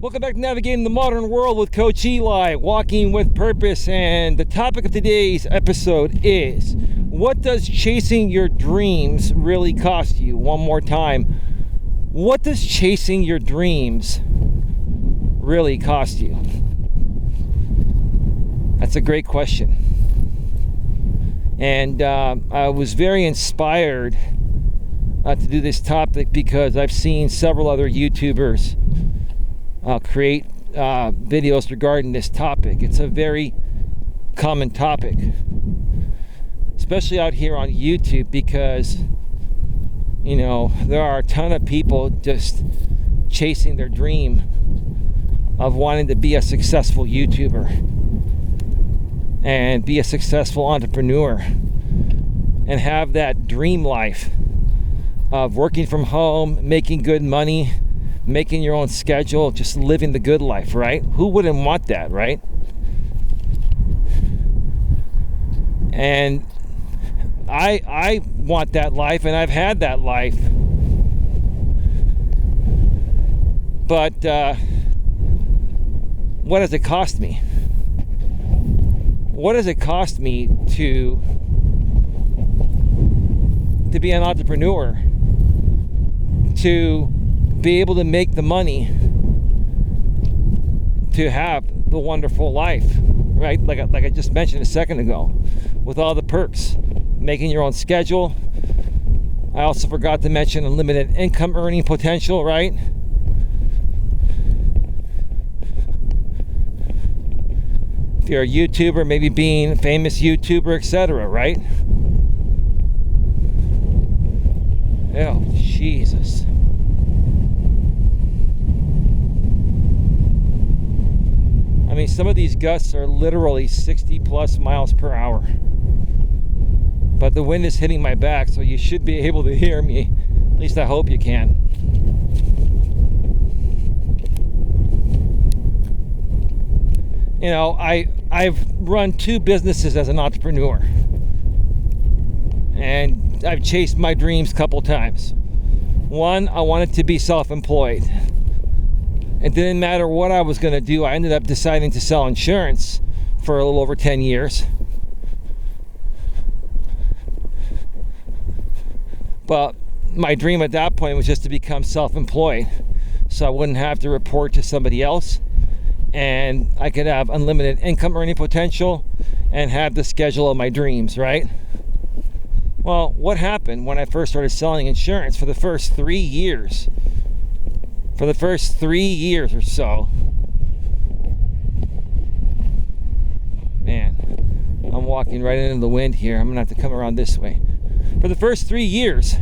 Welcome back to Navigating the Modern World with Coach Eli, walking with purpose. And the topic of today's episode is, what does chasing your dreams really cost you? One more time. What does chasing your dreams really cost you? That's a great question. And I was very inspired to do this topic because I've seen several other YouTubers create videos regarding this topic. It's a very common topic, especially out here on YouTube, because there are a ton of people just chasing their dream of wanting to be a successful YouTuber and be a successful entrepreneur and have that dream life of working from home, making good money, making your own schedule, just living the good life, right? Who wouldn't want that, right? And I want that life, and I've had that life. But what does it cost me? What does it cost me to be an entrepreneur, to be able to make the money, to have the wonderful life, right? Like I just mentioned a second ago, with all the perks, making your own schedule. I also forgot to mention unlimited income earning potential, right? If you're a YouTuber, maybe being a famous YouTuber, etc., right? Oh, Jesus. I mean, some of these gusts are literally 60 plus miles per hour. But the wind is hitting my back, so you should be able to hear me. At least I hope you can. I've run 2 businesses as an entrepreneur. And I've chased my dreams a couple times. One, I wanted to be self-employed. It didn't matter what I was going to do. I ended up deciding to sell insurance for a little over 10 years. But my dream at that point was just to become self-employed, so I wouldn't have to report to somebody else, and I could have unlimited income earning potential and have the schedule of my dreams, right? Well, what happened when I first started selling insurance? For the first 3 years or so, man, I'm walking right into the wind here. I'm gonna have to come around this way. For the first 3 years,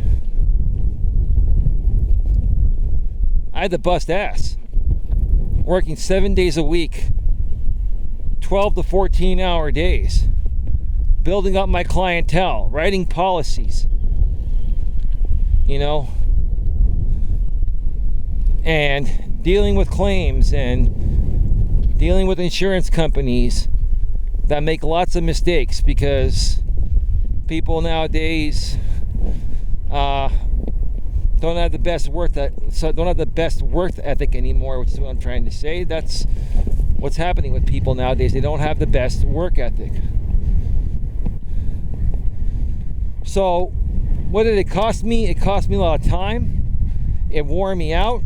I had to bust ass, working 7 days a week, 12 to 14 hour days, building up my clientele, writing policies, and dealing with claims and dealing with insurance companies that make lots of mistakes, because people nowadays don't have the best work ethic anymore, which is what I'm trying to say. That's what's happening with people nowadays. They don't have the best work ethic. So what did it cost me? It cost me a lot of time. It wore me out.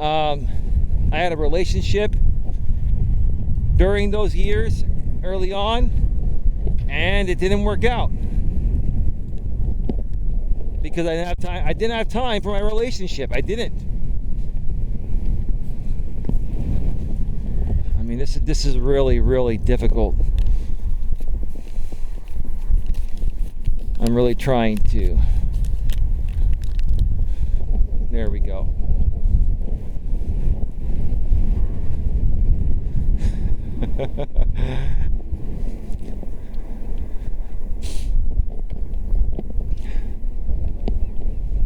I had a relationship during those years early on, and it didn't work out because I didn't have time. I didn't have time for my relationship. I didn't. I mean, this is really, really difficult. I'm really trying to. There we go.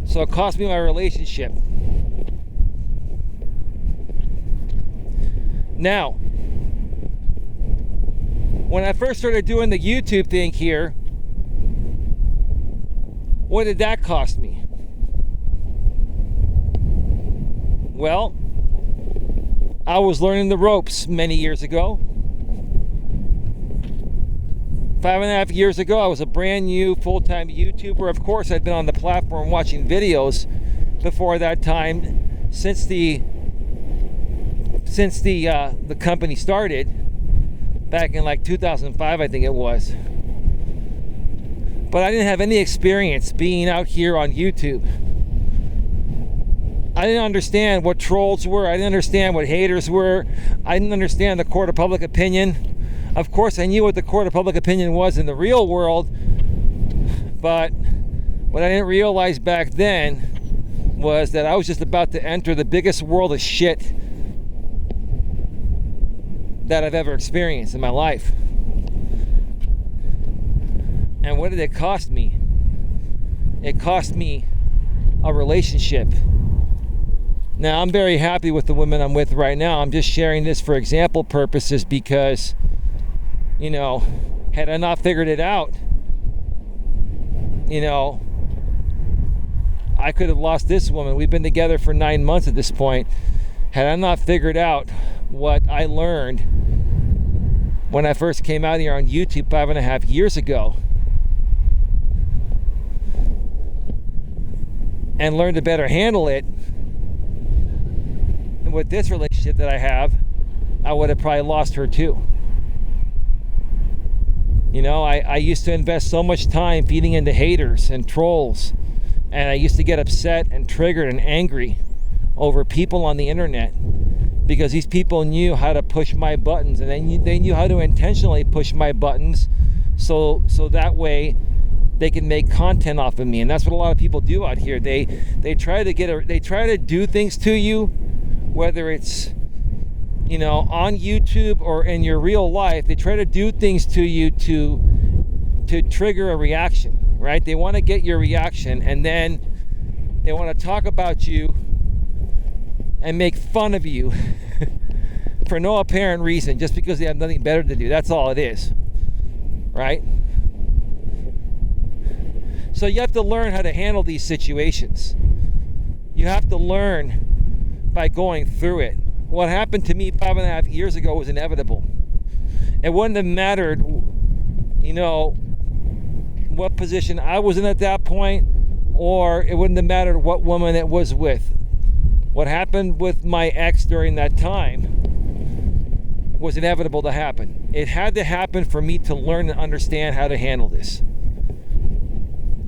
So it cost me my relationship. Now, when I first started doing the YouTube thing here, what did that cost me? Well, I was learning the ropes many years ago. 5.5 years ago, I was a brand new full-time YouTuber. Of course, I'd been on the platform watching videos before that time, since the company started back in like 2005, I think it was. But I didn't have any experience being out here on YouTube. I didn't understand what trolls were. I didn't understand what haters were. I didn't understand the court of public opinion. Of course, I knew what the court of public opinion was in the real world, but what I didn't realize back then was that I was just about to enter the biggest world of shit that I've ever experienced in my life. And what did it cost me? It cost me a relationship. Now, I'm very happy with the women I'm with right now. I'm just sharing this for example purposes because, you know, had I not figured it out, you know, I could have lost this woman. We've been together for 9 months at this point. Had I not figured out what I learned when I first came out here on YouTube 5.5 years ago, and learned to better handle it, and with this relationship that I have, I would have probably lost her too. You know, I used to invest so much time feeding into haters and trolls, and I used to get upset and triggered and angry over people on the internet because these people knew how to push my buttons, and they knew how to intentionally push my buttons so that way they can make content off of me. And that's what a lot of people do out here. They try to do things to you, whether it's, you know, on YouTube or in your real life. They try to do things to you to trigger a reaction, right? They want to get your reaction, and then they want to talk about you and make fun of you for no apparent reason, just because they have nothing better to do. That's all it is, right? So you have to learn how to handle these situations. You have to learn by going through it. What happened to me 5.5 years ago was inevitable. It wouldn't have mattered, you know, what position I was in at that point, or it wouldn't have mattered what woman it was with. What happened with my ex during that time was inevitable to happen. It had to happen for me to learn and understand how to handle this.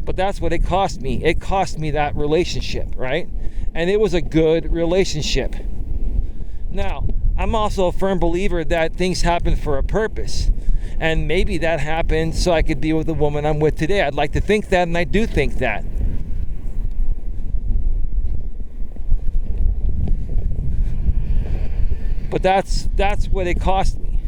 But that's what it cost me. It cost me that relationship, right? And it was a good relationship. Now, I'm also a firm believer that things happen for a purpose. And maybe that happened so I could be with the woman I'm with today. I'd like to think that, and I do think that. But that's what it cost me.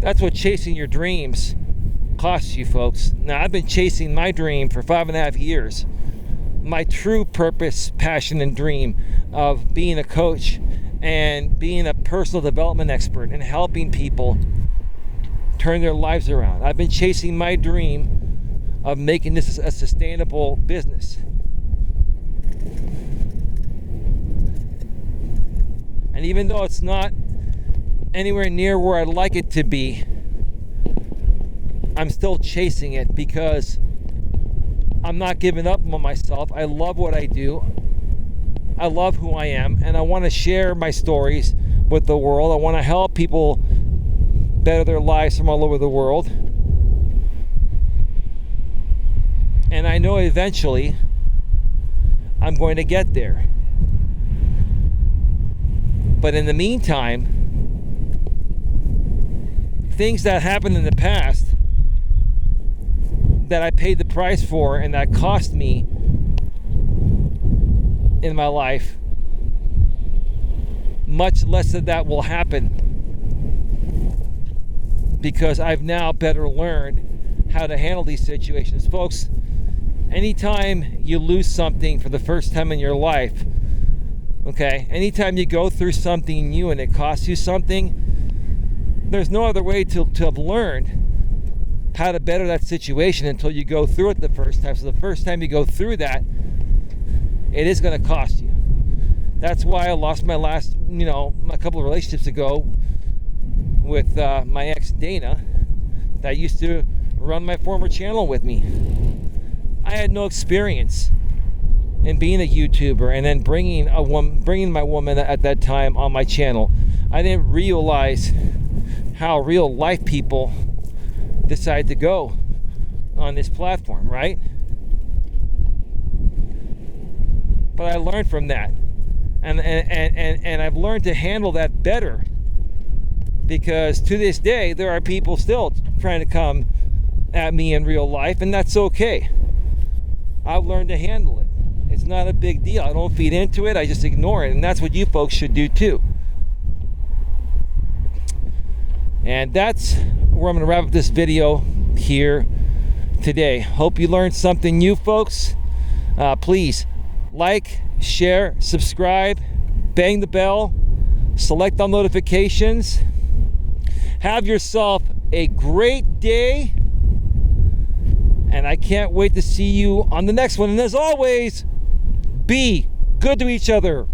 That's what chasing your dreams costs you, folks. Now, I've been chasing my dream for 5.5 years. My true purpose, passion, and dream of being a coach and being a personal development expert and helping people turn their lives around. I've been chasing my dream of making this a sustainable business. And even though it's not anywhere near where I'd like it to be, I'm still chasing it because I'm not giving up on myself. I love what I do. I love who I am, and I want to share my stories with the world. I want to help people better their lives from all over the world. And I know eventually I'm going to get there. But in the meantime, things that happened in the past that I paid the price for and that cost me in my life, much less of that will happen because I've now better learned how to handle these situations. Folks, anytime you lose something for the first time in your life, okay, anytime you go through something new and it costs you something, there's no other way to have learned how to better that situation until you go through it the first time. So the first time you go through that, it is going to cost you. That's why I lost my last, a couple of relationships ago with my ex Dana that used to run my former channel with me. I had no experience in being a YouTuber and then bringing my woman at that time on my channel. I didn't realize how real life people decide to go on this platform, right? But I learned from that, and I've learned to handle that better, because to this day there are people still trying to come at me in real life, and that's okay. I've learned to handle it. It's not a big deal. I don't feed into it. I just ignore it, and that's what you folks should do too. And that's where I'm going to wrap up this video here today. Hope you learned something new, folks. Please like, share, subscribe, bang the bell, select all notifications. Have yourself a great day, and I can't wait to see you on the next one. And as always, be good to each other.